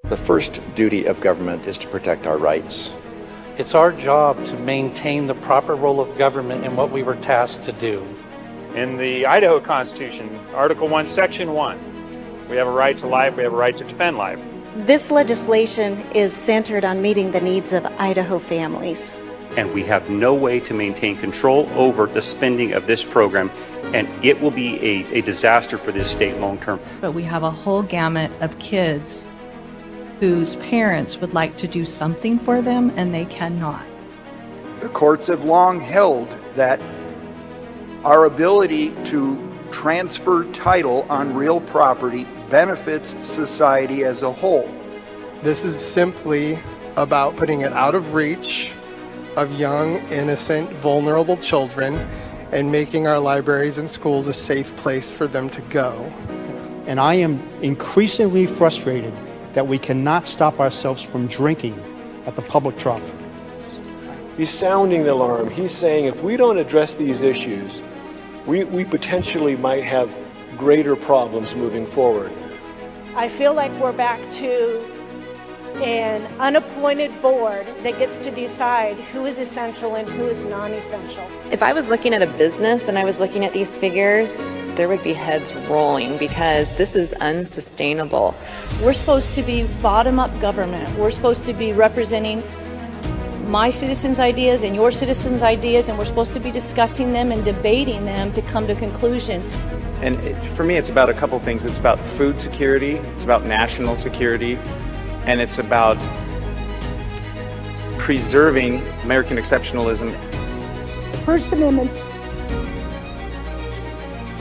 The first duty of government is to protect our rights. It's our job to maintain the proper role of government in what we were tasked to do. In the Idaho Constitution, Article 1, Section 1, we have a right to life, we have a right to defend life. This legislation is centered on meeting the needs of Idaho families. And we have no way to maintain control over the spending of this program, and it will be a disaster for this state long term. But we have a whole gamut of kids whose parents would like to do something for them and they cannot. The courts have long held that our ability to transfer title on real property benefits society as a whole. This is simply about putting it out of reach of young, innocent, vulnerable children and making our libraries and schools a safe place for them to go. And I am increasingly frustrated that we cannot stop ourselves from drinking at the public trough. He's sounding the alarm. He's saying if we don't address these issues, we potentially might have greater problems moving forward. I feel like we're back to an unappointed board that gets to decide who is essential and who is non-essential. If I was looking at a business and I was looking at these figures, there would be heads rolling because this is unsustainable. We're supposed to be bottom-up government. We're supposed to be representing my citizens' ideas and your citizens' ideas, and we're supposed to be discussing them and debating them to come to a conclusion. And for me, it's about a couple things. It's about food security, it's about national security, and it's about preserving American exceptionalism. The First Amendment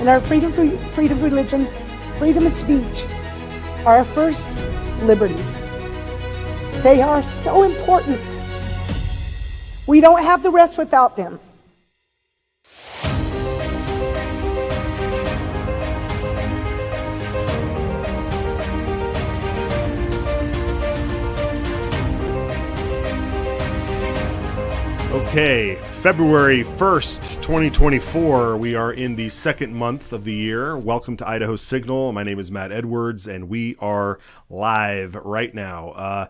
and our freedom of religion, freedom of speech are our first liberties. They are so important. We don't have the rest without them. Okay, February 1st, 2024. We are in the second month of the year. Welcome to Idaho Signal. My name is Matt Edwards, and we are live right now. A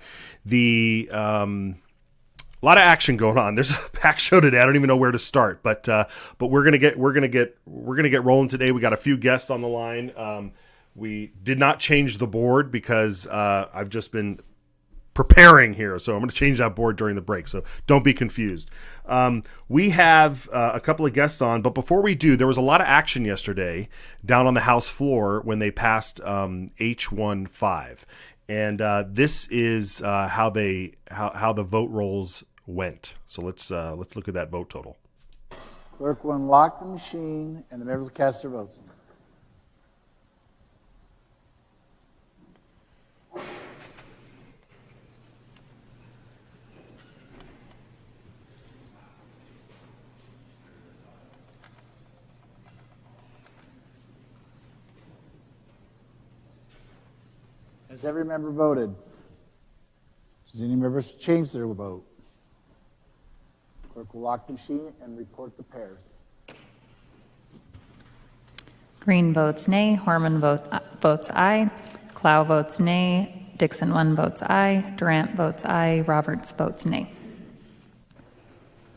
lot of action going on. There's a packed show today. I don't even know where to start, but we're gonna get rolling today. We got a few guests on the line. We did not change the board because I've just been preparing here, so I'm going to change that board during the break, so don't be confused. We have a couple of guests on, but before we do, there was a lot of action yesterday down on the House floor when they passed H1.5, and this is how the vote rolls went. So let's look at that vote total. Clerk will unlock the machine, and the members will cast their votes. Has every member voted? Does any member change their vote? Clerk will lock the machine and report the pairs. Green votes nay. Horman votes aye. Clow votes nay. Dixon 1 votes aye. Durant votes aye. Roberts votes nay.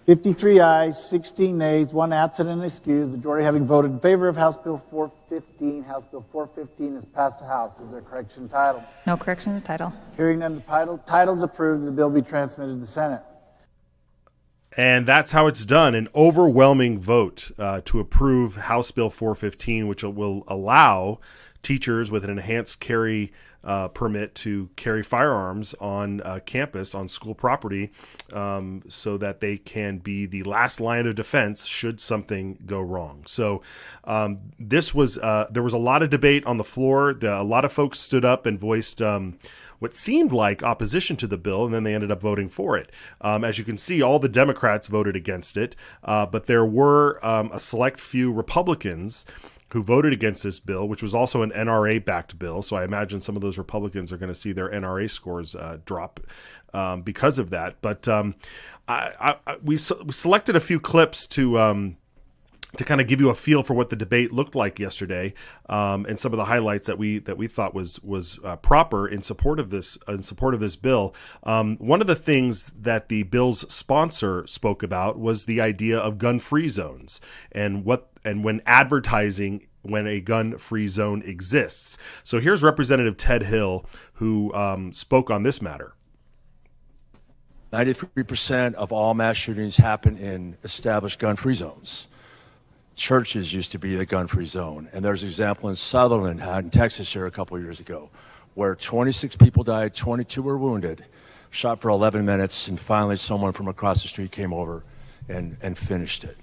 53 ayes, 16 nays, 1 absent and excused. Majority having voted in favor of House Bill 415. House Bill 415 is passed the House. Is there a correction to title? No correction to title. Hearing none, the title is approved and the bill be transmitted to the Senate. And that's how it's done. An overwhelming vote to approve House Bill 415, which will allow teachers with an enhanced carry permit to carry firearms on campus, on school property, so that they can be the last line of defense should something go wrong. So there was a lot of debate on the floor. A lot of folks stood up and voiced what seemed like opposition to the bill, and then they ended up voting for it. As you can see, all the Democrats voted against it, but there were a select few Republicans who voted against this bill, which was also an NRA-backed bill. So I imagine some of those Republicans are going to see their NRA scores drop because of that. But we selected a few clips to to kind of give you a feel for what the debate looked like yesterday, and some of the highlights that we thought was proper in support of this bill. One of the things that the bill's sponsor spoke about was the idea of gun-free zones and when advertising when a gun-free zone exists. So here's Representative Ted Hill, who spoke on this matter. 93% of all mass shootings happen in established gun-free zones. Churches used to be the gun-free zone. And there's an example in Sutherland, in Texas here a couple of years ago, where 26 people died, 22 were wounded, shot for 11 minutes, and finally someone from across the street came over and finished it.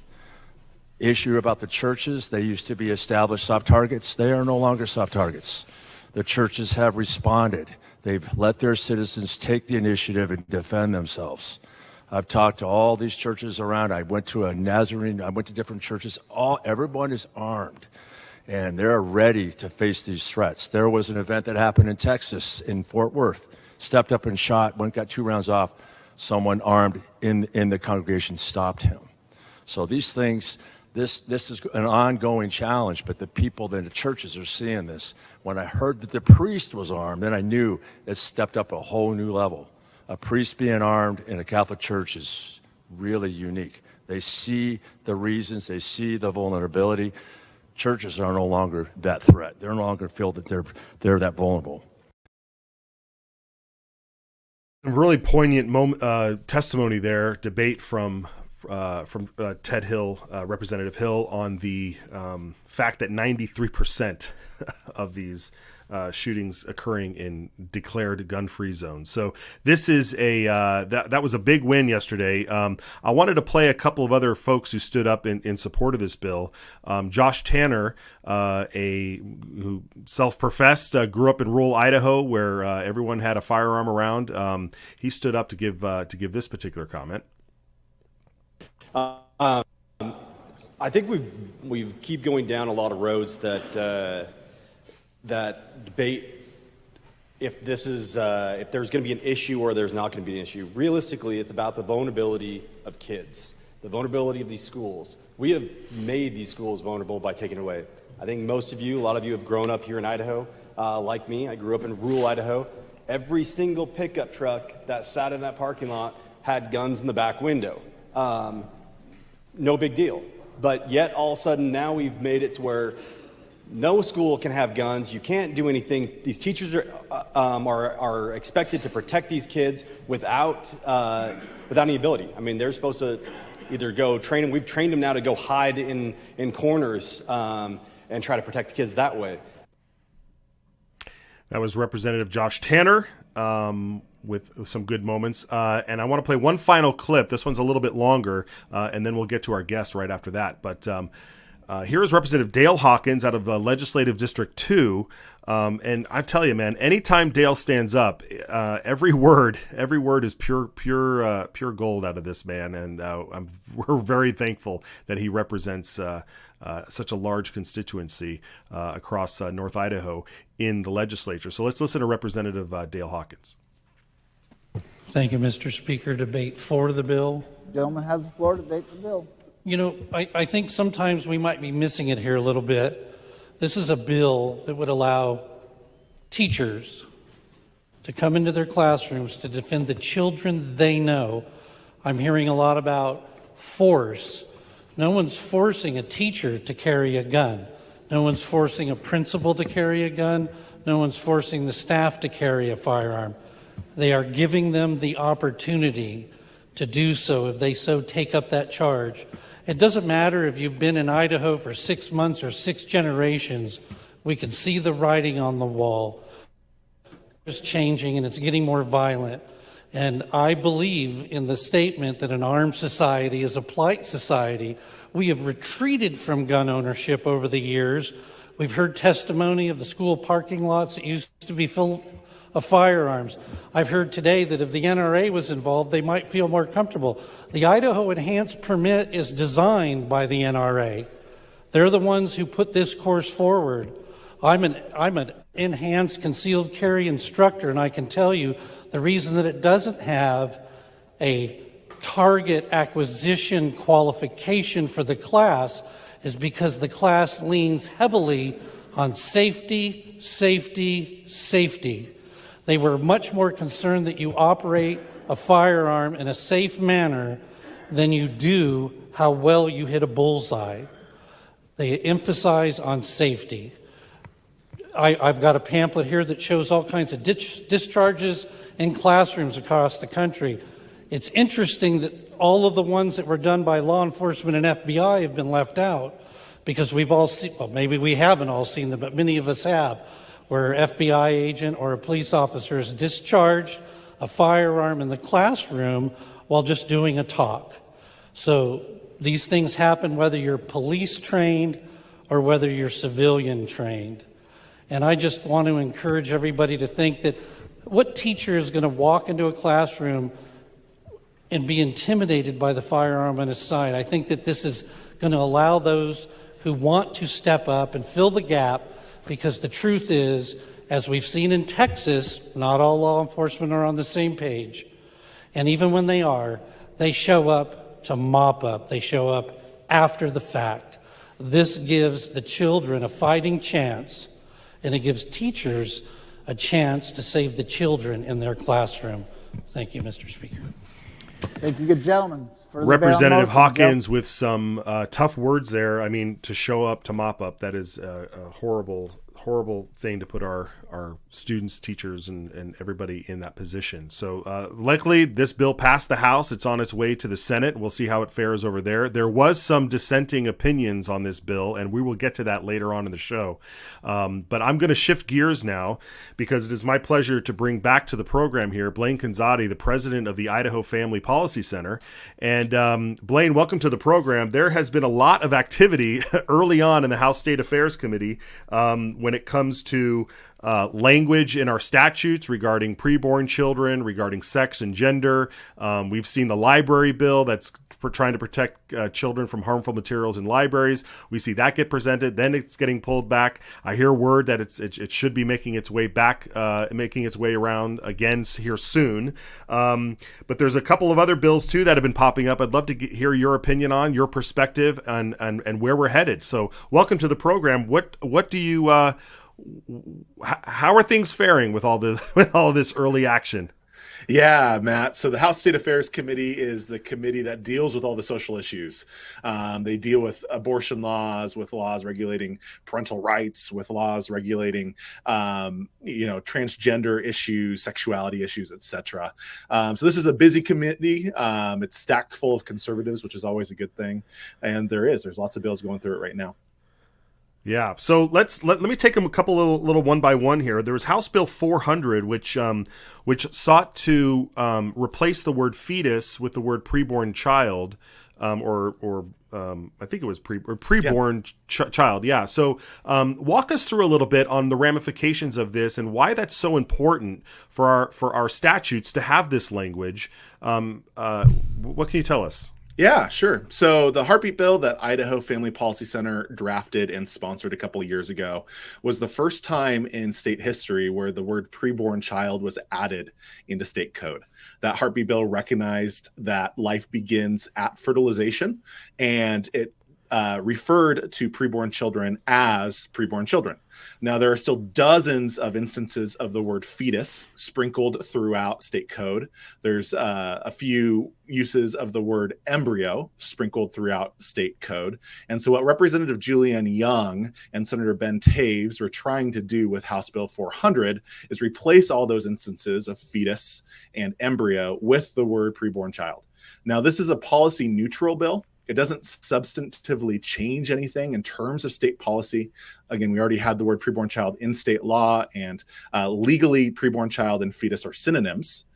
Issue about the churches, they used to be established soft targets. They are no longer soft targets. The churches have responded. They've let their citizens take the initiative and defend themselves. I've talked to all these churches around. I went to different churches. Everyone is armed, and they're ready to face these threats. There was an event that happened in Texas, in Fort Worth. Stepped up and shot, got 2 rounds off. Someone armed in the congregation stopped him. So these things, this is an ongoing challenge, but the people, the churches are seeing this. When I heard that the priest was armed, then I knew it stepped up a whole new level. A priest being armed in a Catholic church is really unique. They see the reasons, they see the vulnerability. Churches are no longer that threat. They're no longer feel that they're that vulnerable. A really poignant testimony there, debate from Ted Hill, Representative Hill, on the fact that 93% of these shootings occurring in declared gun-free zones. So this is that was a big win yesterday. I wanted to play a couple of other folks who stood up in support of this bill. Josh Tanner, who self-professed grew up in rural Idaho, where everyone had a firearm around. He stood up to give this particular comment. I think we keep going down a lot of roads that debate if there's going to be an issue or there's not going to be an issue. Realistically, it's about the vulnerability of kids, the vulnerability of these schools. We have made these schools vulnerable by taking it away. I think a lot of you have grown up here in Idaho. Like me, I grew up in rural Idaho. Every single pickup truck that sat in that parking lot had guns in the back window. No big deal. But yet, all of a sudden, now we've made it to where no school can have guns. You can't do anything. These teachers are expected to protect these kids without any ability. I mean, they're supposed to either go train them. We've trained them now to go hide in corners and try to protect the kids that way. That was Representative Josh Tanner with some good moments. And I want to play one final clip. This one's a little bit longer, and then we'll get to our guest right after that. But here is Representative Dale Hawkins out of Legislative District 2. And I tell you, man, anytime Dale stands up, every word is pure gold out of this man. And we're very thankful that he represents such a large constituency across North Idaho in the legislature. So let's listen to Representative Dale Hawkins. Thank you, Mr. Speaker. Debate for the bill. Gentleman has the floor to debate the bill. You know, I think sometimes we might be missing it here a little bit. This is a bill that would allow teachers to come into their classrooms to defend the children they know. I'm hearing a lot about force. No one's forcing a teacher to carry a gun. No one's forcing a principal to carry a gun. No one's forcing the staff to carry a firearm. They are giving them the opportunity to do so if they so take up that charge. It doesn't matter if you've been in Idaho for 6 months or 6 generations. We can see the writing on the wall. It's changing and it's getting more violent. And I believe in the statement that an armed society is a polite society. We have retreated from gun ownership over the years. We've heard testimony of the school parking lots that used to be full of firearms. I've heard today that if the NRA was involved, they might feel more comfortable. The Idaho Enhanced Permit is designed by the NRA. They're the ones who put this course forward. I'm an enhanced concealed carry instructor, and I can tell you the reason that it doesn't have a target acquisition qualification for the class is because the class leans heavily on safety, safety, safety. They were much more concerned that you operate a firearm in a safe manner than you do how well you hit a bullseye. They emphasize on safety. I've got a pamphlet here that shows all kinds of discharges in classrooms across the country. It's interesting that all of the ones that were done by law enforcement and FBI have been left out, because we've all seen, well, maybe we haven't all seen them, but many of us have, where an FBI agent or a police officer has discharged a firearm in the classroom while just doing a talk. So these things happen whether you're police trained or whether you're civilian trained. And I just want to encourage everybody to think that what teacher is going to walk into a classroom and be intimidated by the firearm on his side? I think that this is going to allow those who want to step up and fill the gap, because the truth is, as we've seen in Texas, not all law enforcement are on the same page. And even when they are, they show up to mop up. They show up after the fact. This gives the children a fighting chance, and it gives teachers a chance to save the children in their classroom. Thank you, Mr. Speaker. Thank you, good gentlemen. For Representative Hawkins with some tough words there. I mean, to show up, to mop up, that is a horrible thing to put our students, teachers, and everybody in that position. So likely this bill passed the House. It's on its way to the Senate. We'll see how it fares over there. There was some dissenting opinions on this bill, and we will get to that later on in the show. But I'm going to shift gears now, because it is my pleasure to bring back to the program here Blaine Canzati, the president of the Idaho Family Policy Center. And Blaine, welcome to the program. There has been a lot of activity early on in the House State Affairs Committee when it comes to language in our statutes regarding preborn children, regarding sex and gender. We've seen the library bill that's trying to protect children from harmful materials in libraries. We see that get presented, then it's getting pulled back. I hear word that it should be making its way back, making its way around again here soon. But there's a couple of other bills too that have been popping up. I'd love to hear your opinion on, your perspective, and where we're headed. So welcome to the program. What do you how are things faring with all this early action? Yeah, Matt. So the House State Affairs Committee is the committee that deals with all the social issues. They deal with abortion laws, with laws regulating parental rights, with laws regulating, transgender issues, sexuality issues, etc. So this is a busy committee. It's stacked full of conservatives, which is always a good thing. And there's lots of bills going through it right now. Yeah. So let me take them a couple little one by one here. There was House Bill 400, which sought to replace the word fetus with the word preborn child, or I think it was preborn child. Yeah. So walk us through a little bit on the ramifications of this and why that's so important for our statutes to have this language. What can you tell us? Yeah, sure. So the heartbeat bill that Idaho Family Policy Center drafted and sponsored a couple of years ago was the first time in state history where the word preborn child was added into state code. That heartbeat bill recognized that life begins at fertilization, and it referred to preborn children as preborn children. Now, there are still dozens of instances of the word fetus sprinkled throughout state code. There's a few uses of the word embryo sprinkled throughout state code. And so what Representative Julianne Young and Senator Ben Taves were trying to do with House Bill 400 is replace all those instances of fetus and embryo with the word preborn child. Now, this is a policy neutral bill. It doesn't substantively change anything in terms of state policy. Again, we already had the word preborn child in state law, and legally preborn child and fetus are synonyms.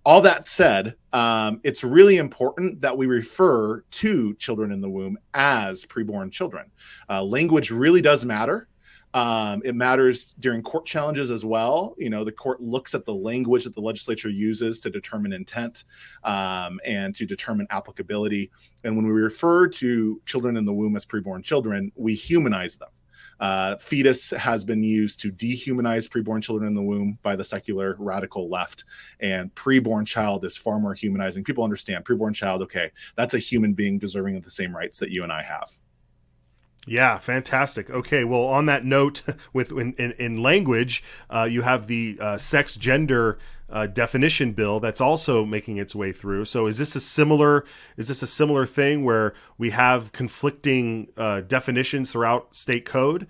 All that said, it's really important that we refer to children in the womb as preborn children. Language really does matter. It matters during court challenges as well. The court looks at the language that the legislature uses to determine intent and to determine applicability. And when we refer to children in the womb as preborn children, we humanize them. Fetus has been used to dehumanize preborn children in the womb by the secular radical left, and preborn child is far more humanizing. People understand preborn child, okay, that's a human being deserving of the same rights that you and I have. Yeah, fantastic. Okay, well, on that note, with in language, you have the sex gender definition bill that's also making its way through. So, is this a similar thing where we have conflicting definitions throughout state code?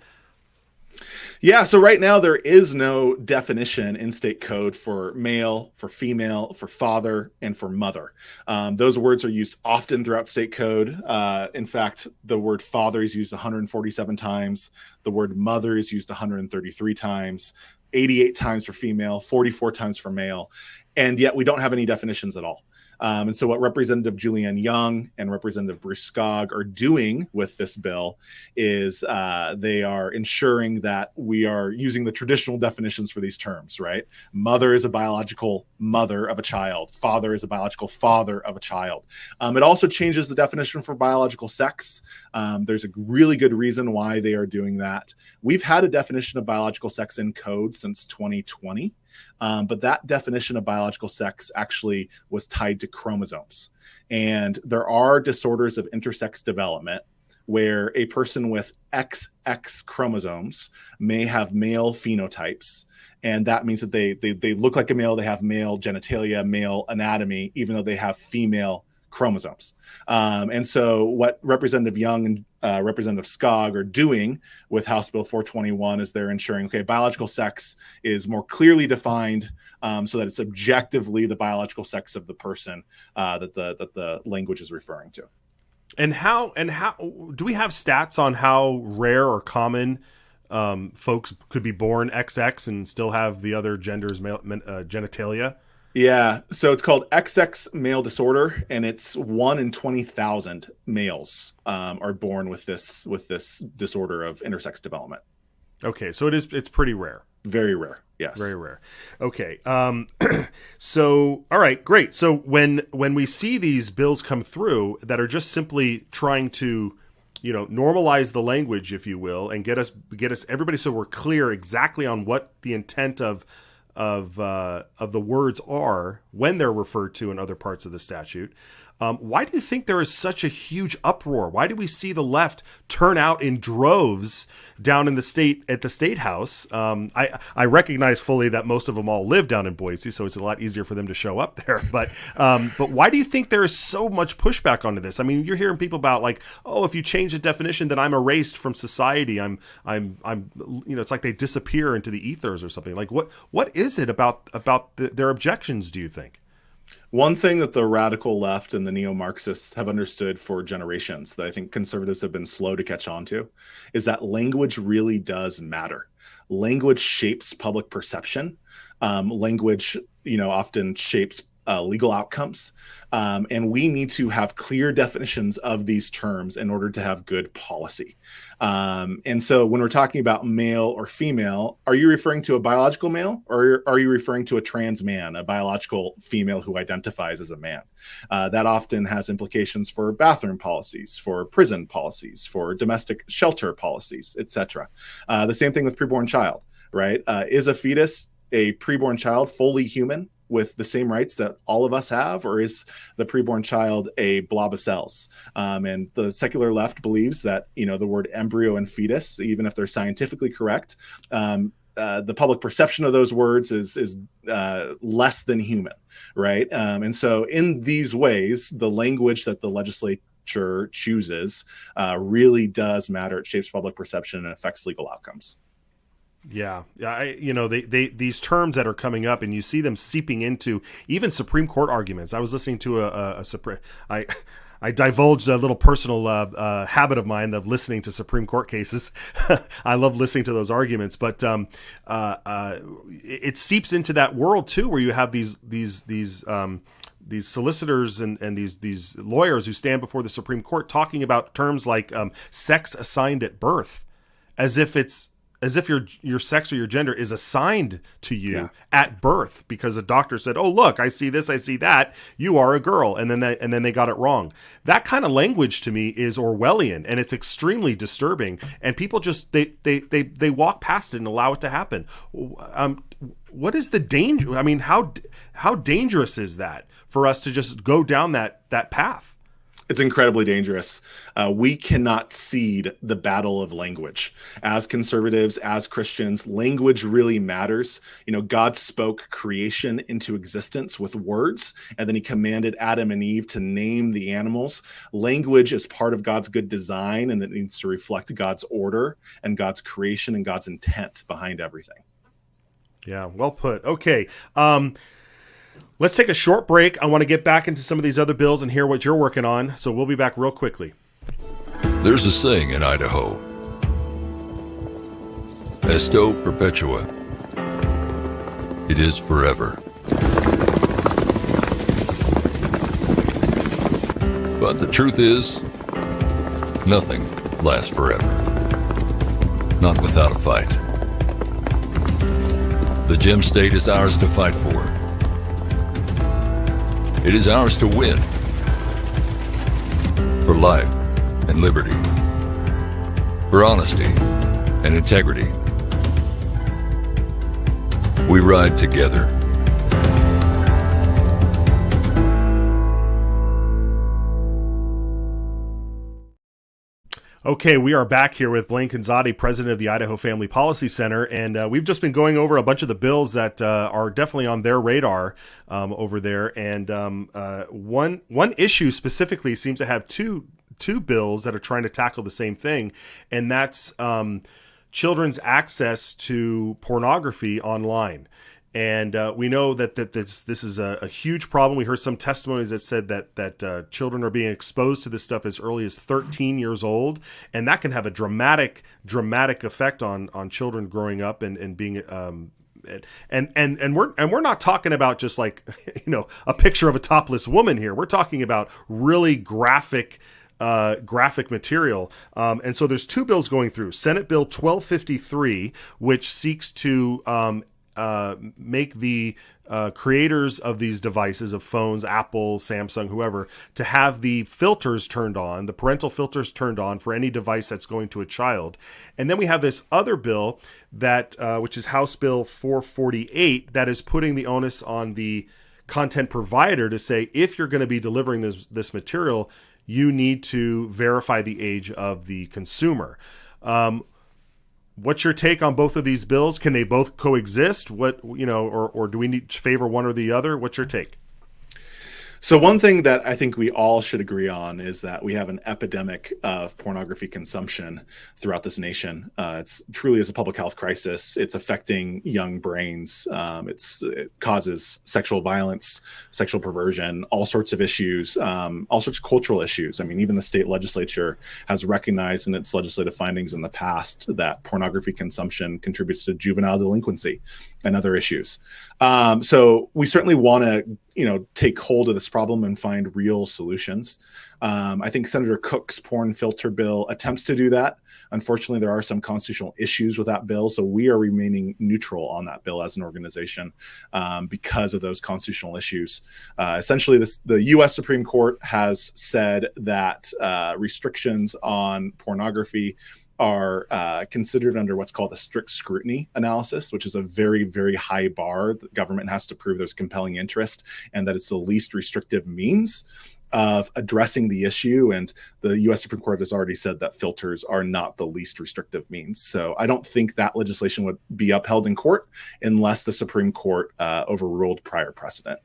Yeah, so right now there is no definition in state code for male, for female, for father, and for mother. Those words are used often throughout state code. In fact, the word father is used 147 times. The word mother is used 133 times, 88 times for female, 44 times for male. And yet we don't have any definitions at all. And so what Representative Julianne Young and Representative Bruce Skog are doing with this bill is they are ensuring that we are using the traditional definitions for these terms, right? Mother is a biological mother of a child. Father is a biological father of a child. It also changes the definition for biological sex. There's a really good reason why they are doing that. We've had a definition of biological sex in code since 2020. But that definition of biological sex actually was tied to chromosomes. And there are disorders of intersex development where a person with XX chromosomes may have male phenotypes. And that means that they look like a male, they have male genitalia, male anatomy, even though they have female chromosomes. And so what Representative Young and Representative Skog are doing with House Bill 421 is they're ensuring, okay, biological sex is more clearly defined so that it's objectively the biological sex of the person that the language is referring to. And how do we have stats on how rare or common folks could be born XX and still have the other gender's genitalia? Yeah, so it's called XX male disorder, and it's 1 in 20,000 males are born with this disorder of intersex development. Okay, so it's pretty rare. Very rare. Yes. Very rare. Okay. So, all right, great. So when we see these bills come through that are just simply trying to, normalize the language, if you will, and get us everybody so we're clear exactly on what the intent of the words are when they're referred to in other parts of the statute. Why do you think there is such a huge uproar? Why do we see the left turn out in droves down in the state at the state house? I recognize fully that most of them all live down in Boise, so it's a lot easier for them to show up there. But why do you think there is so much pushback onto this? I mean, you're hearing people about like, oh, if you change the definition, then I'm erased from society. I'm it's like they disappear into the ethers or something. Like what is it about their objections? Do you think? One thing that the radical left and the neo-Marxists have understood for generations that I think conservatives have been slow to catch on to is that language really does matter. Language shapes public perception. Language, often shapes legal outcomes. And we need to have clear definitions of these terms in order to have good policy. And so when we're talking about male or female, are you referring to a biological male or are you referring to a trans man, a biological female who identifies as a man? That often has implications for bathroom policies, for prison policies, for domestic shelter policies, etc. The same thing with preborn child, right? Is a fetus, a preborn child, fully human with the same rights that all of us have, or is the preborn child a blob of cells? And the secular left believes that, the word embryo and fetus, even if they're scientifically correct, the public perception of those words is less than human, right? And so in these ways, the language that the legislature chooses really does matter. It shapes public perception and affects legal outcomes. Yeah, these terms that are coming up, and you see them seeping into even Supreme Court arguments. I was listening to I divulged a little personal habit of mine of listening to Supreme Court cases. I love listening to those arguments, but it seeps into that world too, where you have these solicitors and these lawyers who stand before the Supreme Court talking about terms like sex assigned at birth, as if your sex or your gender is assigned to you at birth because a doctor said, "Oh, look, I see this, I see that. You are a girl," and then they got it wrong. That kind of language to me is Orwellian, and it's extremely disturbing. And people just they walk past it and allow it to happen. What is the danger? I mean, how dangerous is that for us to just go down that path? It's incredibly dangerous. We cannot cede the battle of language. As conservatives, as Christians, language really matters. God spoke creation into existence with words, and then he commanded Adam and Eve to name the animals. Language is part of God's good design, and it needs to reflect God's order and God's creation and God's intent behind everything. Yeah, well put. Okay. Let's take a short break. I want to get back into some of these other bills and hear what you're working on. So we'll be back real quickly. There's a saying in Idaho, Esto perpetua. It is forever. But the truth is, nothing lasts forever. Not without a fight. The Gem State is ours to fight for. It is ours to win. For life and liberty. For honesty and integrity. We ride together. Okay, we are back here with Blaine Canzati, president of the Idaho Family Policy Center, and we've just been going over a bunch of the bills that are definitely on their radar over there. And one issue specifically seems to have two bills that are trying to tackle the same thing, and that's children's access to pornography online. And we know that this is a huge problem. We heard some testimonies that said that children are being exposed to this stuff as early as 13 years old, and that can have a dramatic effect on children growing up and being and we're not talking about just like a picture of a topless woman here. We're talking about really graphic material. And so there's two bills going through. Senate Bill 1253, which seeks to make the creators of these devices, of phones, Apple, Samsung, whoever, to have the filters turned on, the parental filters turned on for any device that's going to a child. And then we have this other bill that, which is House Bill 448, that is putting the onus on the content provider to say, if you're going to be delivering this material, you need to verify the age of the consumer. What's your take on both of these bills? Can they both coexist? Or do we need to favor one or the other? What's your take? So one thing that I think we all should agree on is that we have an epidemic of pornography consumption throughout this nation. It's truly is a public health crisis. It's affecting young brains. It causes sexual violence, sexual perversion, all sorts of issues, all sorts of cultural issues. I mean, even the state legislature has recognized in its legislative findings in the past that pornography consumption contributes to juvenile delinquency and other issues. So we certainly want to take hold of this problem and find real solutions. I think Senator Cook's porn filter bill attempts to do that. Unfortunately, there are some constitutional issues with that bill, so we are remaining neutral on that bill as an organization because of those constitutional issues. Essentially, the U.S. Supreme Court has said that restrictions on pornography are considered under what's called a strict scrutiny analysis, which is a very, very high bar. The government has to prove there's compelling interest and that it's the least restrictive means of addressing the issue. And the U.S. Supreme Court has already said that filters are not the least restrictive means. So I don't think that legislation would be upheld in court unless the Supreme Court overruled prior precedent.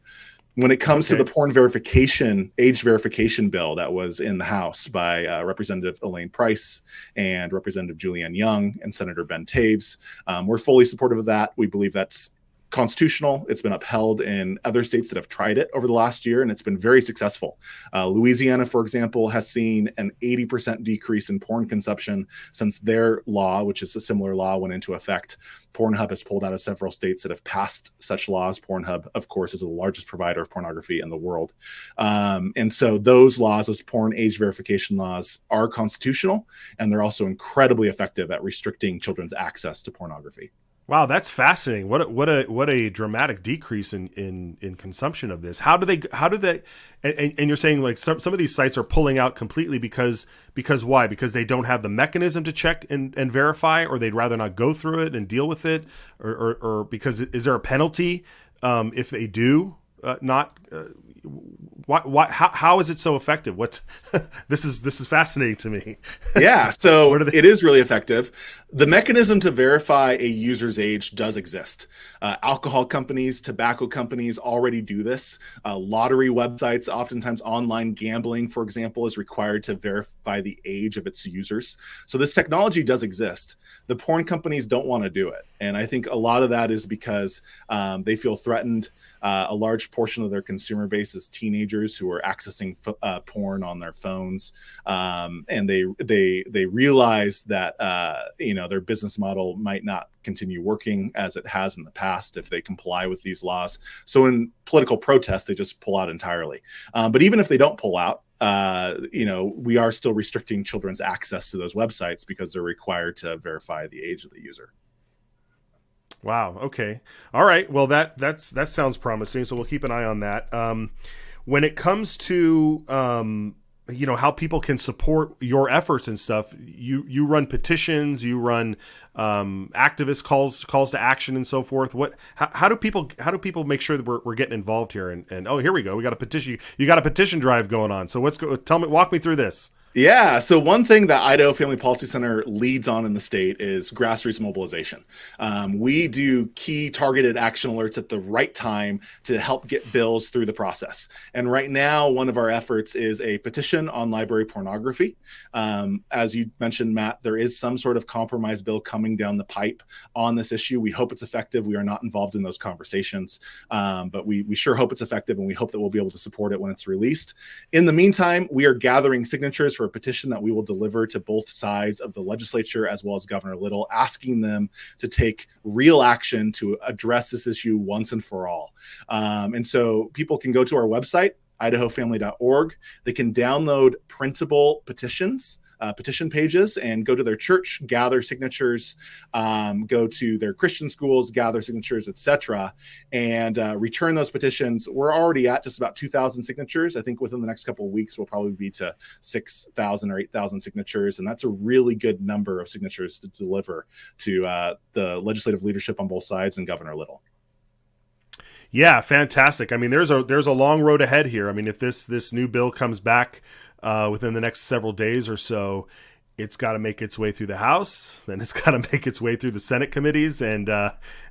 When it comes to the porn verification, age verification bill that was in the House by Representative Elaine Price and Representative Julianne Young and Senator Ben Taves, we're fully supportive of that. We believe that's constitutional. It's been upheld in other states that have tried it over the last year, and it's been very successful. Louisiana, for example, has seen an 80% decrease in porn consumption since their law, which is a similar law, went into effect. Pornhub has pulled out of several states that have passed such laws. Pornhub, of course, is the largest provider of pornography in the world. And so those laws, those porn age verification laws, are constitutional, and they're also incredibly effective at restricting children's access to pornography. Wow, that's fascinating. What a dramatic decrease in consumption of this. How do they and you're saying like some of these sites are pulling out completely because why? Because they don't have the mechanism to check and verify, or they'd rather not go through it and deal with it, or because is there a penalty if they do not how is it so effective? This is fascinating to me. Yeah, so it is really effective. The mechanism to verify a user's age does exist. Alcohol companies, tobacco companies already do this. Lottery websites, oftentimes online gambling, for example, is required to verify the age of its users. So this technology does exist. The porn companies don't want to do it. And I think a lot of that is because they feel threatened. A large portion of their consumer base is teenagers who are accessing porn on their phones, and they realize that their business model might not continue working as it has in the past if they comply with these laws. So in political protests, they just pull out entirely. But even if they don't pull out, we are still restricting children's access to those websites because they're required to verify the age of the user. Wow. Okay. All right. Well, that sounds promising. So we'll keep an eye on that. When it comes to how people can support your efforts and stuff, you run petitions, you run activist calls to action and so forth. How do people make sure that we're getting involved here? And oh, here we go. We got a petition. You got a petition drive going on. So walk me through this. Yeah. So one thing that Idaho Family Policy Center leads on in the state is grassroots mobilization. We do key targeted action alerts at the right time to help get bills through the process. And right now, one of our efforts is a petition on library pornography. As you mentioned, Matt, there is some sort of compromise bill coming down the pipe on this issue. We hope it's effective. We are not involved in those conversations, but we sure hope it's effective, and we hope that we'll be able to support it when it's released. In the meantime, we are gathering signatures for a petition that we will deliver to both sides of the legislature as well as Governor Little, asking them to take real action to address this issue once and for all. And so people can go to our website, idahofamily.org. They can download printable petitions, petition pages, and go to their church, gather signatures, go to their Christian schools, gather signatures, etc., and return those petitions. We're already at just about 2,000 signatures. I think within the next couple of weeks, we'll probably be to 6,000 or 8,000 signatures, and that's a really good number of signatures to deliver to the legislative leadership on both sides and Governor Little. Yeah, fantastic. I mean, there's a long road ahead here. I mean, if this new bill comes back within the next several days or so, it's got to make its way through the House, then it's got to make its way through the Senate committees, and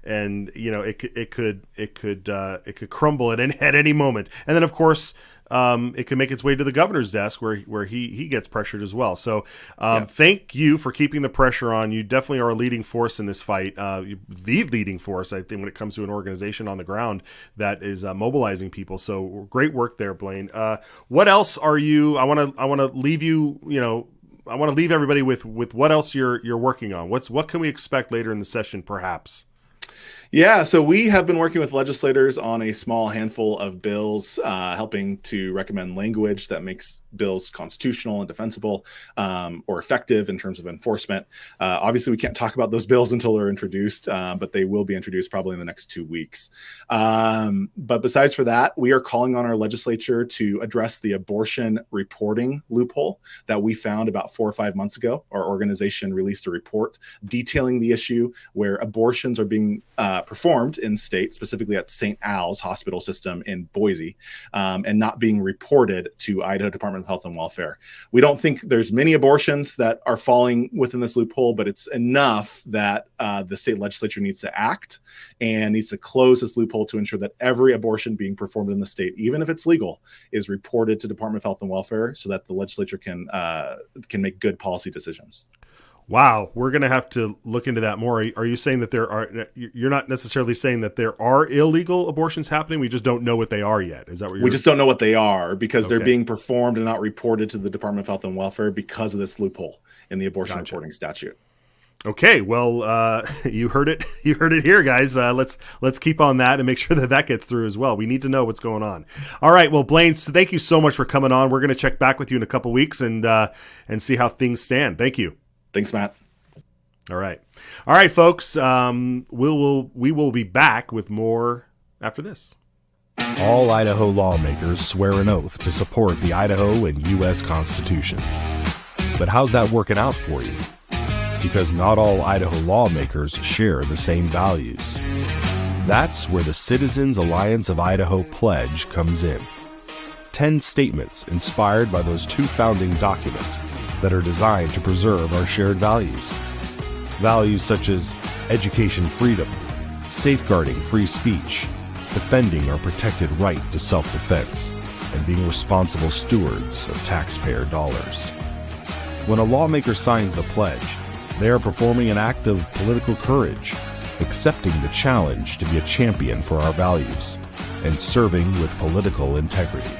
it could crumble at any moment. And then, of course, it can make its way to the governor's desk where he gets pressured as well. So thank you for keeping the pressure on. You definitely are a leading force in this fight, the leading force, I think, when it comes to an organization on the ground that is mobilizing people. So great work there, Blaine. What else are you? I want to leave you. I want to leave everybody with what else you're working on. What can we expect later in the session, perhaps? Yeah, so we have been working with legislators on a small handful of bills, helping to recommend language that makes bills constitutional and defensible, or effective in terms of enforcement. Obviously, we can't talk about those bills until they're introduced, but they will be introduced probably in the next 2 weeks. But besides for that, we are calling on our legislature to address the abortion reporting loophole that we found about 4 or 5 months ago. Our organization released a report detailing the issue where abortions are being performed in state, specifically at St. Al's Hospital System in Boise, and not being reported to Idaho Department of Health and Welfare. We don't think there's many abortions that are falling within this loophole, but it's enough that the state legislature needs to act and needs to close this loophole to ensure that every abortion being performed in the state, even if it's legal, is reported to Department of Health and Welfare so that the legislature can make good policy decisions. Wow, we're going to have to look into that more. Are you saying that you're not necessarily saying that there are illegal abortions happening? We just don't know what they are yet. Is that what we just don't know what they are because they're being performed and not reported to the Department of Health and Welfare because of this loophole in the abortion reporting statute. Okay, well, you heard it. You heard it here, guys. Let's keep on that and make sure that gets through as well. We need to know what's going on. All right, well, Blaine, thank you so much for coming on. We're going to check back with you in a couple weeks and see how things stand. Thank you. Thanks, Matt. All right, folks. We will be back with more after this. All Idaho lawmakers swear an oath to support the Idaho and U.S. constitutions. But how's that working out for you? Because not all Idaho lawmakers share the same values. That's where the Citizens Alliance of Idaho Pledge comes in. 10 statements inspired by those two founding documents that are designed to preserve our shared values. Values such as education freedom, safeguarding free speech, defending our protected right to self-defense, and being responsible stewards of taxpayer dollars. When a lawmaker signs the pledge, they are performing an act of political courage, accepting the challenge to be a champion for our values, and serving with political integrity.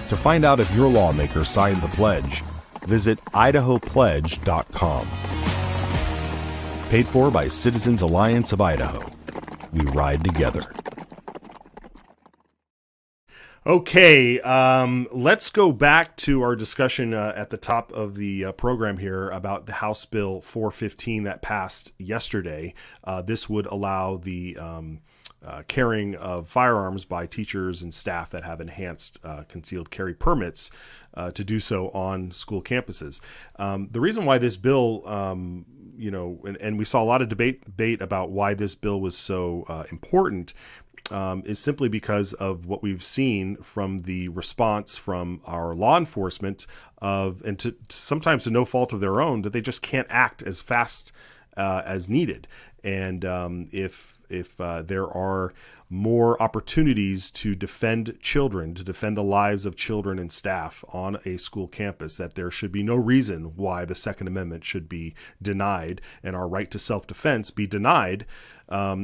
To find out if your lawmaker signed the pledge, visit idahopledge.com. Paid for by Citizens Alliance of Idaho. We ride together. Okay, let's go back to our discussion at the top of the program here about the House Bill 415 that passed yesterday. This would allow the carrying of firearms by teachers and staff that have enhanced concealed carry permits to do so on school campuses. The reason why this bill, and we saw a lot of debate about why this bill was so important, is simply because of what we've seen from the response from our law enforcement and sometimes to no fault of their own, that they just can't act as fast as needed. And if there are more opportunities to defend children, to defend the lives of children and staff on a school campus, that there should be no reason why the Second Amendment should be denied and our right to self-defense be denied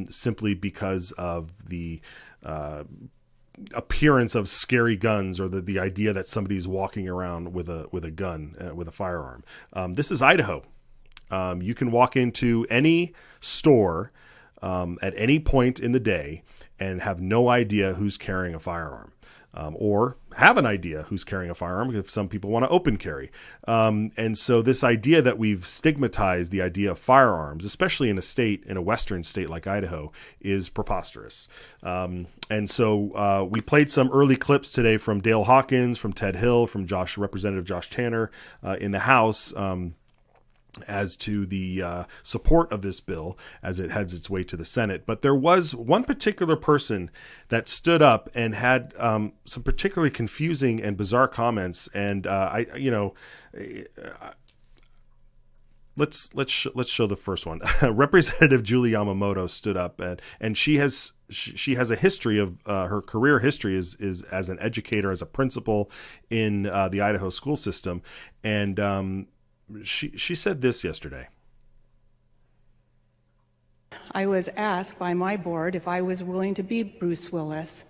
simply because of the appearance of scary guns or the idea that somebody's walking around with a gun, with a firearm. This is Idaho. You can walk into any store at any point in the day and have no idea who's carrying a firearm, or have an idea who's carrying a firearm if some people want to open carry. And so this idea that we've stigmatized the idea of firearms, especially in a western state like Idaho, is preposterous. And so we played some early clips today from Dale Hawkins, from Ted Hill, from Representative Josh Tanner in the House, as to the support of this bill as it heads its way to the Senate. But there was one particular person that stood up and had some particularly confusing and bizarre comments. And let's show the first one. Representative Julie Yamamoto stood up and she has a history of her career history is as an educator, as a principal in the Idaho school system, and she said this yesterday. I was asked by my board if I was willing to be Bruce Willis,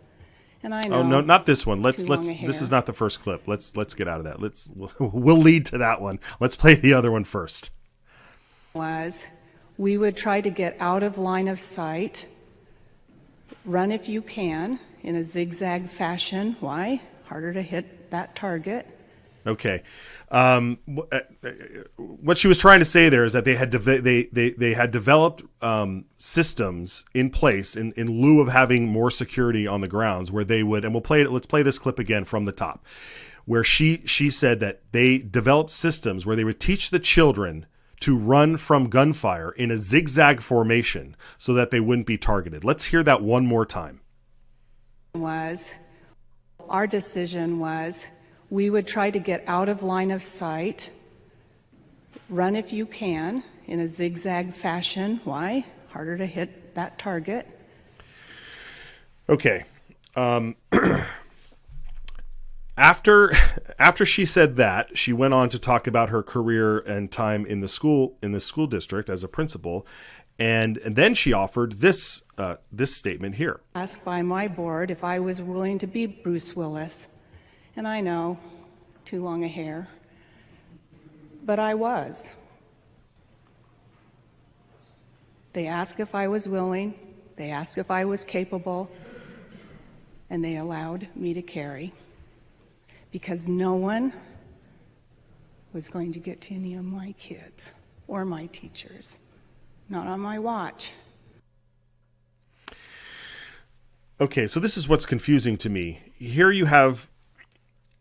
and I know. Oh no, not this one. This is not the first clip. Let's get out of that. We'll lead to that one. Let's play the other one first. We would try to get out of line of sight, run if you can in a zigzag fashion. Why? Harder to hit that target. Okay. What she was trying to say there is that they had developed systems in place in lieu of having more security on the grounds, where they would, and let's play this clip again from the top, where she said that they developed systems where they would teach the children to run from gunfire in a zigzag formation so that they wouldn't be targeted. Let's hear that one more time. Our decision was, we would try to get out of line of sight, run if you can in a zigzag fashion. Why? Harder to hit that target. Okay. After she said that, she went on to talk about her career and time in the school district as a principal, and then she offered this statement here. Asked by my board if I was willing to be Bruce Willis. And I know, too long a hair, but I was. They asked if I was willing, they asked if I was capable, and they allowed me to carry. Because no one was going to get to any of my kids or my teachers. Not on my watch. Okay, so this is what's confusing to me. Here you have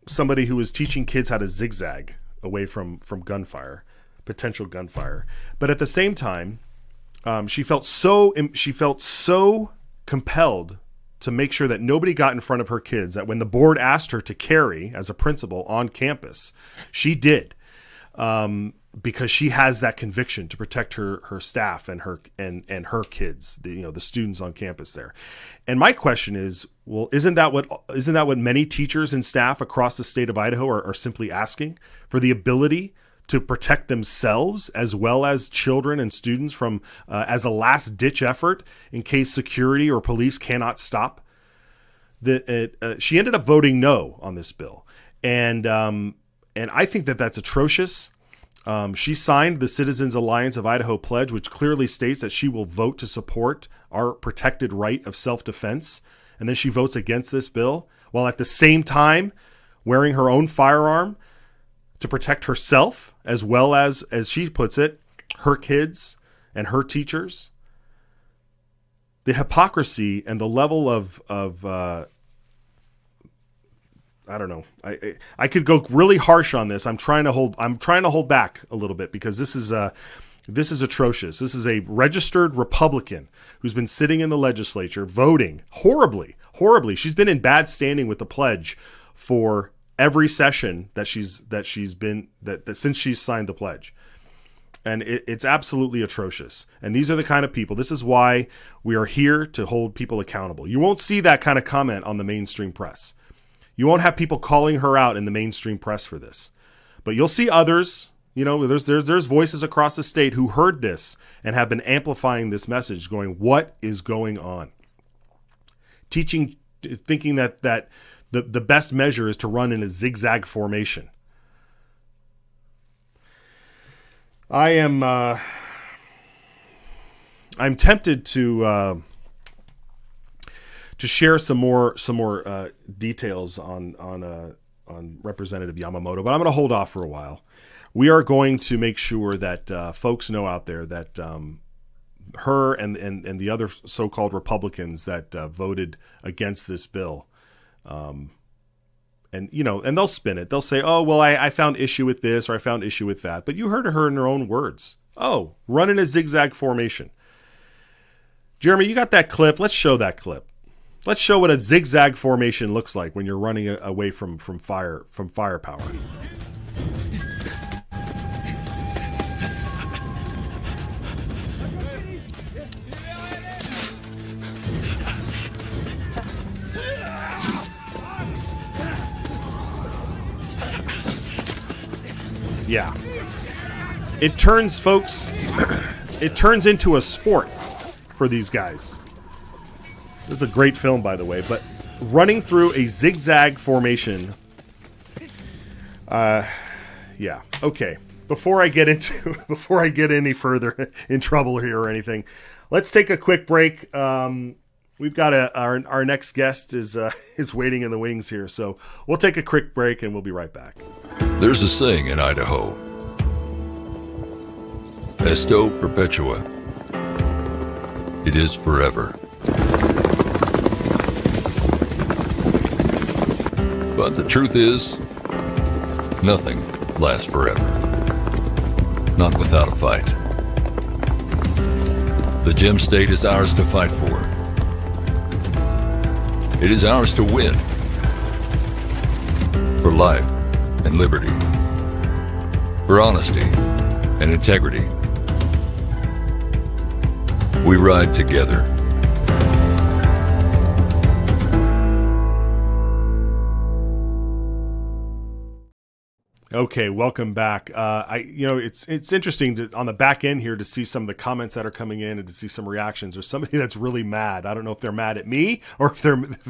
somebody who is teaching kids how to zigzag away from gunfire, potential gunfire, but at the same time, she felt so compelled to make sure that nobody got in front of her kids, that when the board asked her to carry as a principal on campus, she did. Because she has that conviction to protect her staff and her kids, the students on campus there. And my question is, well, isn't that what many teachers and staff across the state of Idaho are simply asking for, the ability to protect themselves as well as children and students from as a last ditch effort in case security or police cannot stop? She ended up voting no on this bill, and I think that that's atrocious. She signed the Citizens Alliance of Idaho Pledge, which clearly states that she will vote to support our protected right of self-defense. And then she votes against this bill while at the same time wearing her own firearm to protect herself, as well as she puts it, her kids and her teachers. The hypocrisy and the level of I don't know. I could go really harsh on this. I'm trying to hold back a little bit, because this is atrocious. This is a registered Republican who's been sitting in the legislature voting horribly. She's been in bad standing with the pledge for every session that she's been since she's signed the pledge. And it's absolutely atrocious. And these are the kind of people. This is why we are here, to hold people accountable. You won't see that kind of comment on the mainstream press. You won't have people calling her out in the mainstream press for this, but you'll see others. There's voices across the state who heard this and have been amplifying this message, going, "What is going on?" Thinking that the best measure is to run in a zigzag formation. I'm tempted to share some more details on Representative Yamamoto, but I'm going to hold off for a while. We are going to make sure that folks know out there that her and the other so-called Republicans that voted against this bill, and they'll spin it. They'll say, "Oh, well, I found issue with this, or I found issue with that." But you heard her in her own words. Oh, run in a zigzag formation. Jeremy, you got that clip? Let's show that clip. Let's show what a zigzag formation looks like when you're running away from firepower. Yeah. It turns, folks, it turns into a sport for these guys. This is a great film, by the way, but running through a zigzag formation. Yeah. Okay. Before I get any further in trouble here or anything, let's take a quick break. We've got our next guest is waiting in the wings here, so we'll take a quick break and we'll be right back. There's a saying in Idaho: Esto perpetua. It is forever. But the truth is, nothing lasts forever. Not without a fight. The Gem State is ours to fight for. It is ours to win. For life and liberty. For honesty and integrity. We ride together. Okay, welcome back. It's interesting on the back end here to see some of the comments that are coming in and to see some reactions. There's somebody that's really mad. I don't know if they're mad at me or if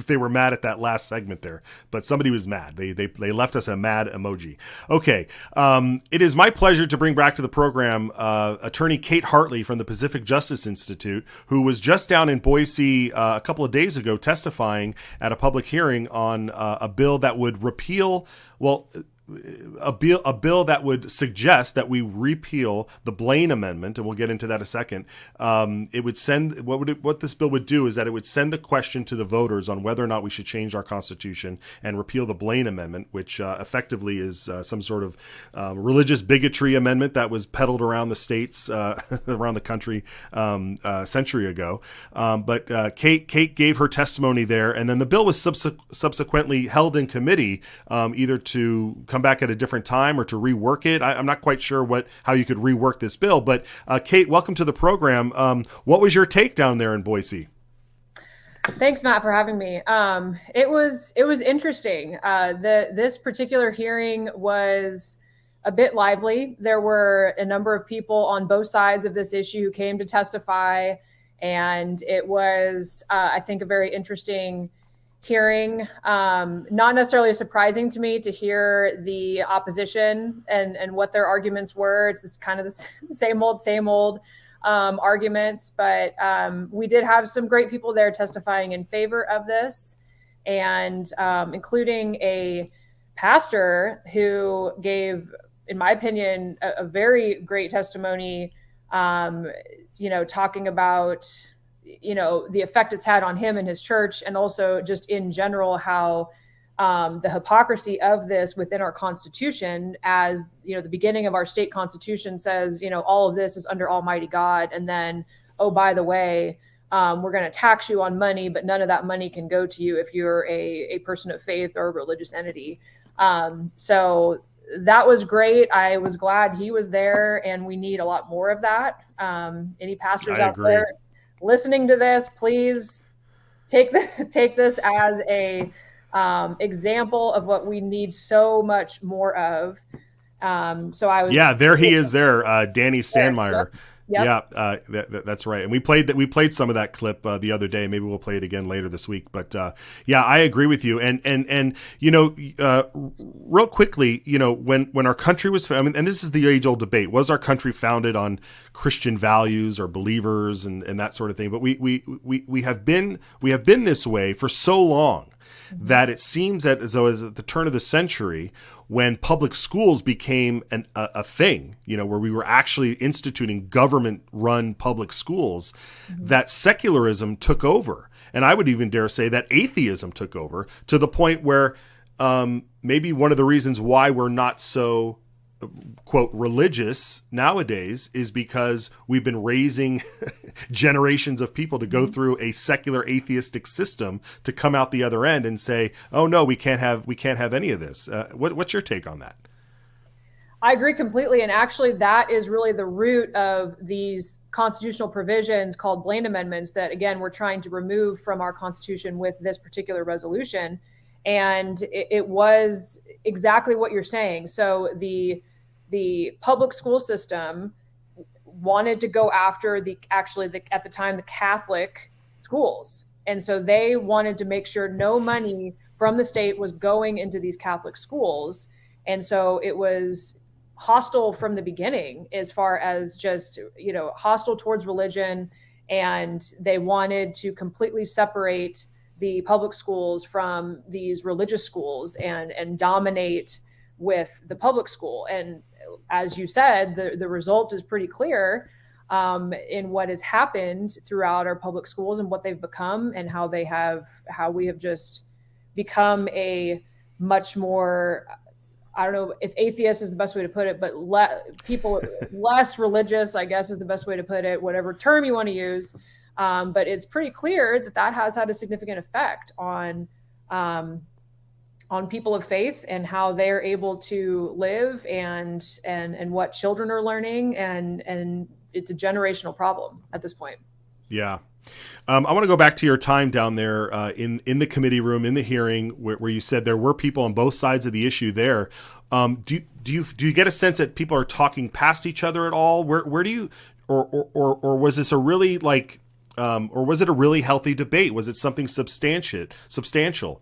they were mad at that last segment there, but somebody was mad. They left us a mad emoji. Okay, it is my pleasure to bring back to the program attorney Kate Hartley from the Pacific Justice Institute, who was just down in Boise a couple of days ago testifying at a public hearing on a bill that would repeal, well, a bill that would suggest that we repeal the Blaine Amendment, and we'll get into that in a second. It would send what this bill would do is that it would send the question to the voters on whether or not we should change our Constitution and repeal the Blaine Amendment, which effectively is some sort of religious bigotry amendment that was peddled around the states, around the country a century ago. But Kate gave her testimony there, and then the bill was subsequently held in committee, either to come back at a different time or to rework it. I'm not quite sure how you could rework this bill, but Kate, welcome to the program. What was your take down there in Boise? Thanks, Matt, for having me. It was interesting. This particular hearing was a bit lively. There were a number of people on both sides of this issue who came to testify, and it was, I think, a very interesting hearing. Not necessarily surprising to me to hear the opposition and what their arguments were. It's this kind of the same old arguments, but we did have some great people there testifying in favor of this, and including a pastor who gave, in my opinion, a very great testimony, talking about the effect it's had on him and his church, and also just in general how the hypocrisy of this within our Constitution, as the beginning of our state constitution says, all of this is under Almighty God, and then, oh, by the way, we're going to tax you on money, but none of that money can go to you if you're a person of faith or a religious entity. So that was great. I was glad he was there, and we need a lot more of that. Any pastors out there listening to this, please take this as a example of what we need so much more of. There he is there, Danny Stanmeyer. Yep. Yeah, that's right. And we played some of that clip the other day. Maybe we'll play it again later this week. But I agree with you. And real quickly, when our country was, and this is the age-old debate: was our country founded on Christian values or believers and that sort of thing? But we have been this way for so long that it seems that as though at the turn of the century, when public schools became a thing, where we were actually instituting government-run public schools, that secularism took over. And I would even dare say that atheism took over, to the point where maybe one of the reasons why we're not so, quote, religious nowadays is because we've been raising generations of people to go through a secular atheistic system to come out the other end and say, oh no, we can't have any of this. What's your take on that? I agree completely. And actually that is really the root of these constitutional provisions called Blaine amendments that, again, we're trying to remove from our Constitution with this particular resolution. And it was exactly what you're saying. So the public school system wanted to go after at the time, the Catholic schools. And so they wanted to make sure no money from the state was going into these Catholic schools. And so it was hostile from the beginning, as far as just, hostile towards religion. And they wanted to completely separate the public schools from these religious schools and dominate with the public school. And as you said, the result is pretty clear in what has happened throughout our public schools and what they've become, and how we have just become a much more, I don't know if atheist is the best way to put it, but people less religious, I guess, is the best way to put it, whatever term you want to use. But it's pretty clear that has had a significant effect on people of faith and how they're able to live and what children are learning. And it's a generational problem at this point. Yeah. I want to go back to your time down there in the committee room, in the hearing, where you said there were people on both sides of the issue there. Do you get a sense that people are talking past each other at all? Where do you, or was this a really or was it a really healthy debate? Was it something substantial?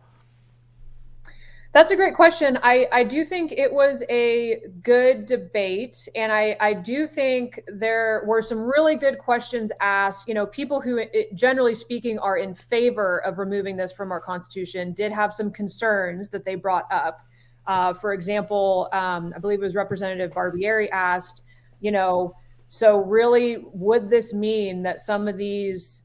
That's a great question. I do think it was a good debate, and I do think there were some really good questions asked. People who, generally speaking, are in favor of removing this from our Constitution did have some concerns that they brought up. For example, I believe it was Representative Barbieri asked, so really, would this mean that some of these,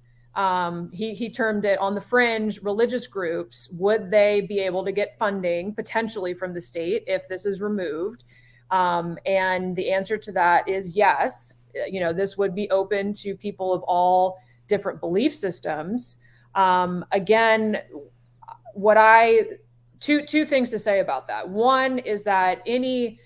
he termed it on the fringe religious groups, would they be able to get funding potentially from the state if this is removed? And the answer to that is yes. This would be open to people of all different belief systems. Again, two things to say about that. One is that any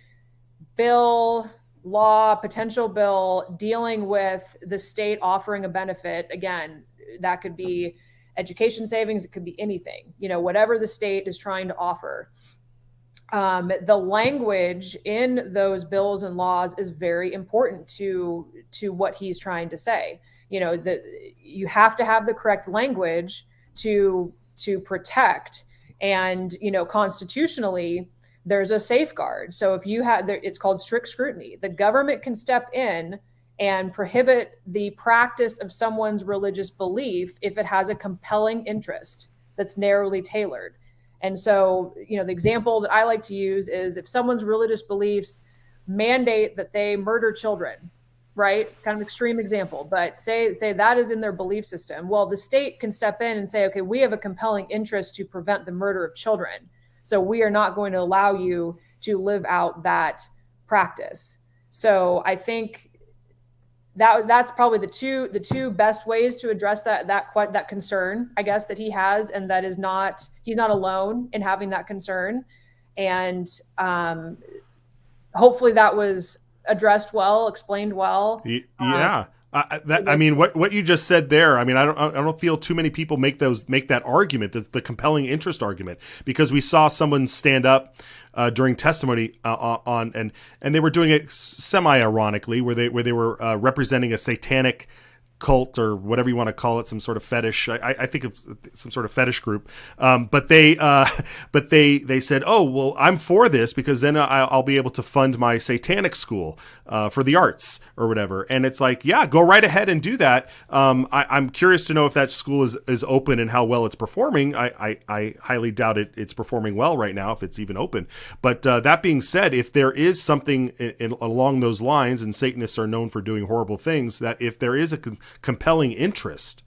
bill, law, potential bill dealing with the state offering a benefit, again, that could be education savings, it could be anything, whatever the state is trying to offer. The language in those bills and laws is very important to what he's trying to say. You have to have the correct language to protect, and constitutionally there's a safeguard. So if you have, it's called strict scrutiny. The government can step in and prohibit the practice of someone's religious belief if it has a compelling interest that's narrowly tailored. And so, the example that I like to use is if someone's religious beliefs mandate that they murder children, right? It's kind of an extreme example, but say that is in their belief system. Well, the state can step in and say, okay, we have a compelling interest to prevent the murder of children. So we are not going to allow you to live out that practice. So I think that's probably the two best ways to address that concern, I guess, that he has, and that is he's not alone in having that concern. And hopefully that was addressed well, explained well. Yeah. What you just said there, I don't feel too many people make that argument, the compelling interest argument, because we saw someone stand up during testimony and they were doing it semi-ironically, where they were representing a satanic cult or whatever you want to call it, some sort of fetish. I think of some sort of fetish group. But they said, oh, well, I'm for this because then I'll be able to fund my satanic school for the arts or whatever. And it's like, yeah, go right ahead and do that. I'm curious to know if that school is open and how well it's performing. I highly doubt it's performing well right now, if it's even open. But that being said, if there is something along those lines, and Satanists are known for doing horrible things, that if there is a compelling interest,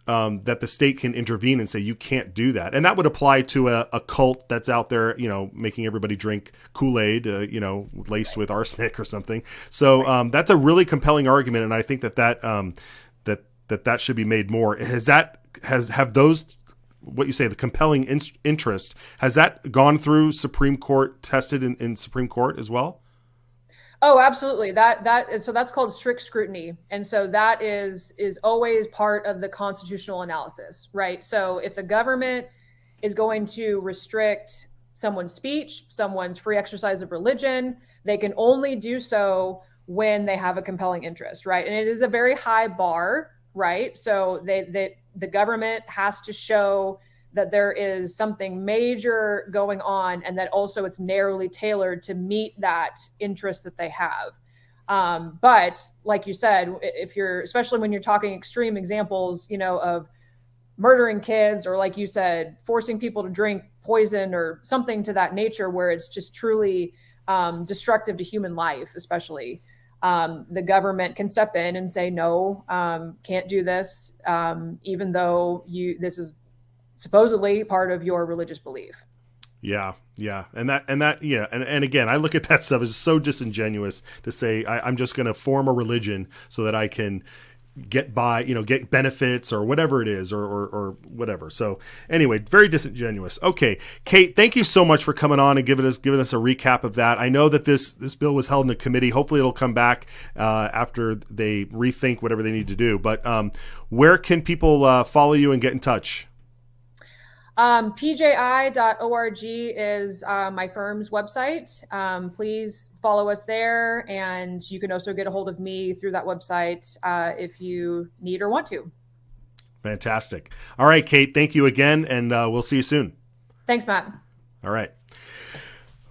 that the state can intervene and say you can't do that. And that would apply to a cult that's out there, making everybody drink Kool-Aid, laced with arsenic or something. So that's a really compelling argument, and I think that should be made more. Have those, what you say, the compelling interest, has that gone through Supreme Court, tested in Supreme Court as well? Oh, absolutely. So that's called strict scrutiny. And so that is always part of the constitutional analysis, right? So if the government is going to restrict someone's speech, someone's free exercise of religion, they can only do so when they have a compelling interest, right? And it is a very high bar, right? So the government has to show that there is something major going on, and that also it's narrowly tailored to meet that interest that they have. But like you said, especially when you're talking extreme examples, of murdering kids, or like you said, forcing people to drink poison or something to that nature, where it's just truly destructive to human life, especially, the government can step in and say, no, can't do this, even though this is supposedly part of your religious belief. Yeah. And again, I look at that stuff as so disingenuous to say, I'm just going to form a religion so that I can get by, get benefits or whatever it is, or whatever. So anyway, very disingenuous. Okay. Kate, thank you so much for coming on and giving us a recap of that. I know that this bill was held in a committee. Hopefully it'll come back after they rethink whatever they need to do. But where can people follow you and get in touch? PJI.org is my firm's website. Please follow us there, and you can also get a hold of me through that website if you need or want to. Fantastic. All right, Kate, thank you again, and we'll see you soon. Thanks, Matt. All right.